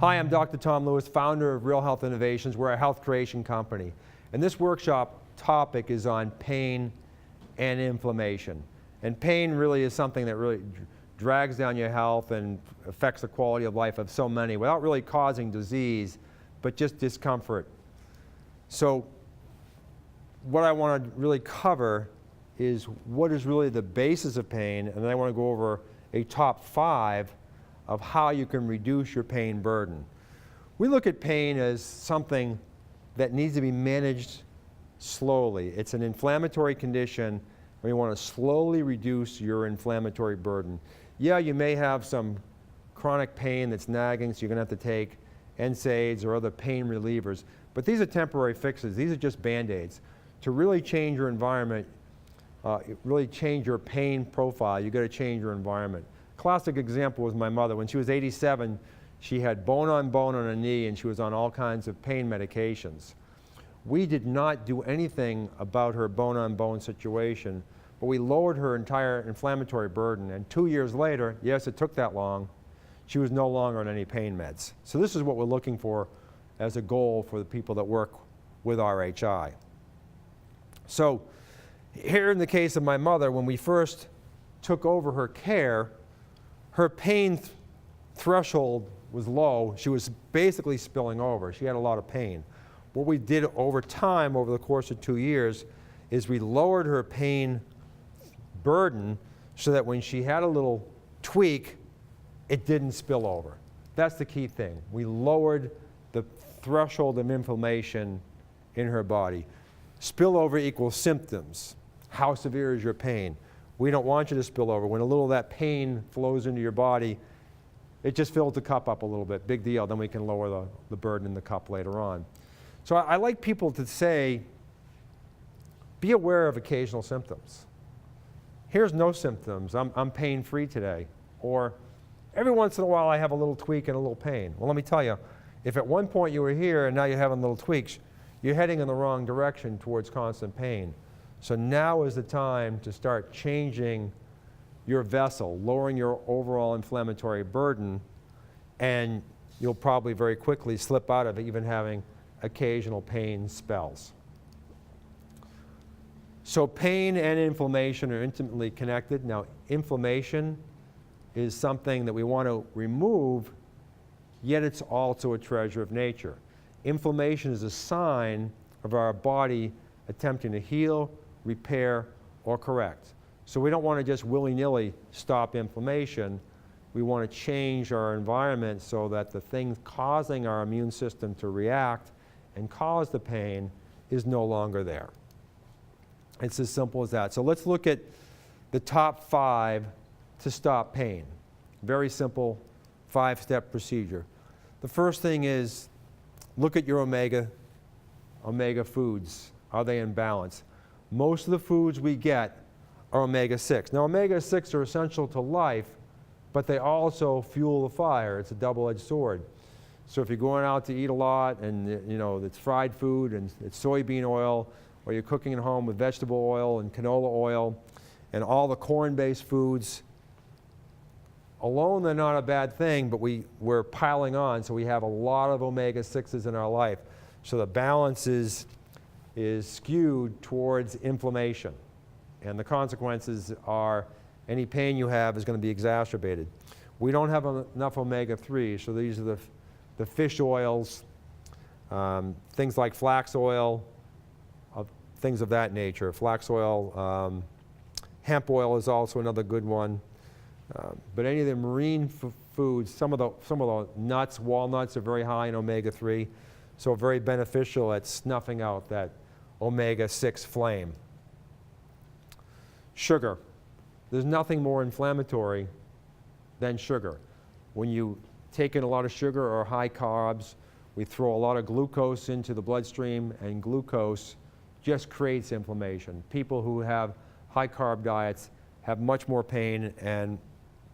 Hi, I'm Dr. Tom Lewis, founder of RealHealth Innovations. We're a health creation company. And this workshop topic is on pain and inflammation. And pain really is something that really drags down your health and affects the quality of life of so many without really causing disease, but just discomfort. So what I want to really cover is what is really the basis of pain, and then I want to go over a top 5 of how you can reduce your pain burden. We look at pain as something that needs to be managed slowly. It's an inflammatory condition where you want to slowly reduce your inflammatory burden. Yeah, you may have some chronic pain that's nagging, so you're going to have to take NSAIDs or other pain relievers, but these are temporary fixes. These are just Band-Aids. To really change your environment, really change your pain profile, you've got to change your environment. Classic example was my mother. When she was 87, she had bone on her knee and she was on all kinds of pain medications. We did not do anything about her bone on bone situation, but we lowered her entire inflammatory burden, and 2 years later, yes, it took that long, she was no longer on any pain meds. So this is what we're looking for as a goal for the people that work with RHI. So here in the case of my mother, when we first took over her care, her pain threshold was low. She was basically spilling over. She had a lot of pain. What we did over time, over the course of 2 years, is we lowered her pain burden so that when she had a little tweak, it didn't spill over. That's the key thing. We lowered the threshold of inflammation in her body. Spillover equals symptoms. How severe is your pain? We don't want you to spill over. When a little of that pain flows into your body, it just fills the cup up a little bit. Big deal. Then we can lower the burden in the cup later on. So I like people to say, be aware of occasional symptoms. Here's no symptoms. I'm pain-free today. Or every once in a while I have a little tweak and a little pain. Well, let me tell you, if at one point you were here and now you're having little tweaks, you're heading in the wrong direction towards constant pain. So now is the time to start changing your vessel, lowering your overall inflammatory burden, and you'll probably very quickly slip out of even having occasional pain spells. So pain and inflammation are intimately connected. Now, inflammation is something that we want to remove, yet it's also a treasure of nature. Inflammation is a sign of our body attempting to heal, repair, or correct. So we don't want to just willy-nilly stop inflammation. We want to change our environment so that the thing causing our immune system to react and cause the pain is no longer there. It's as simple as that. So let's look at the top 5 to stop pain. Very simple 5-step procedure. The first thing is look at your omega foods. Are they in balance? Most of the foods we get are omega-6. Now, omega-6 are essential to life, but they also fuel the fire. It's a double-edged sword. So if you're going out to eat a lot and it's fried food and it's soybean oil, or you're cooking at home with vegetable oil and canola oil and all the corn-based foods, alone they're not a bad thing, but we're piling on, so we have a lot of omega-6s in our life. So the balance is skewed towards inflammation. And the consequences are any pain you have is going to be exacerbated. We don't have enough omega-3, so these are the fish oils, things like flax oil, things of that nature. Flax oil, hemp oil is also another good one. But any of the marine foods, some of the nuts, walnuts are very high in omega-3, so very beneficial at snuffing out that omega-6 flame. Sugar. There's nothing more inflammatory than sugar. When you take in a lot of sugar or high carbs, we throw a lot of glucose into the bloodstream, and glucose just creates inflammation. People who have high carb diets have much more pain and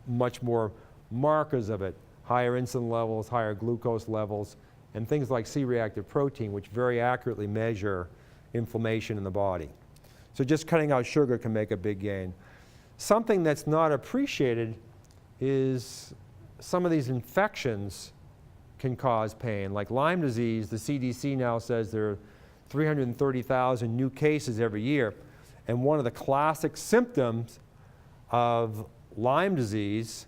much more markers of it. Higher insulin levels, higher glucose levels, and things like C-reactive protein, which very accurately measure inflammation in the body. So just cutting out sugar can make a big gain. Something that's not appreciated is some of these infections can cause pain. Like Lyme disease, the CDC now says there are 330,000 new cases every year. And one of the classic symptoms of Lyme disease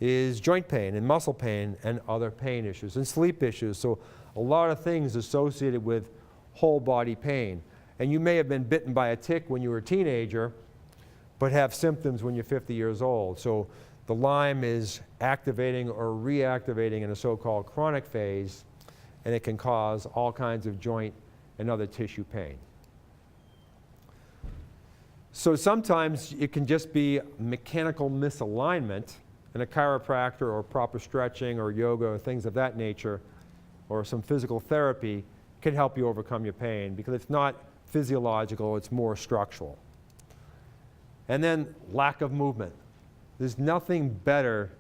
is joint pain and muscle pain and other pain issues and sleep issues. So a lot of things associated with whole body pain. And you may have been bitten by a tick when you were a teenager, but have symptoms when you're 50 years old. So the Lyme is activating or reactivating in a so-called chronic phase, and it can cause all kinds of joint and other tissue pain. So sometimes it can just be mechanical misalignment, and a chiropractor or proper stretching or yoga or things of that nature or some physical therapy can help you overcome your pain, because it's not physiological, it's more structural. And then lack of movement. There's nothing better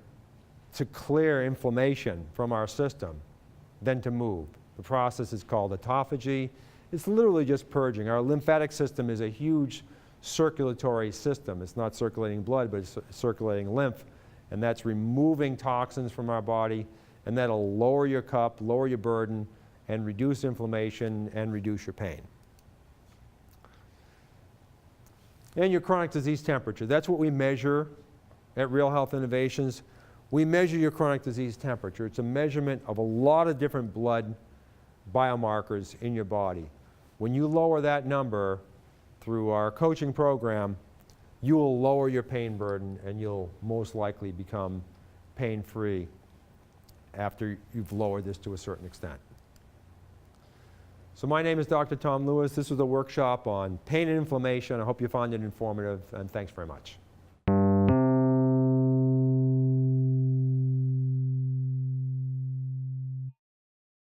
to clear inflammation from our system than to move. The process is called autophagy. It's literally just purging. Our lymphatic system is a huge circulatory system. It's not circulating blood, but it's circulating lymph. And that's removing toxins from our body, and that'll lower your cup, lower your burden, and reduce inflammation and reduce your pain. And your chronic disease temperature. That's what we measure at RealHealth Innovations. We measure your chronic disease temperature. It's a measurement of a lot of different blood biomarkers in your body. When you lower that number through our coaching program, you will lower your pain burden, and you'll most likely become pain-free after you've lowered this to a certain extent. So my name is Dr. Tom Lewis. This was a workshop on pain and inflammation. I hope you found it informative, and thanks very much.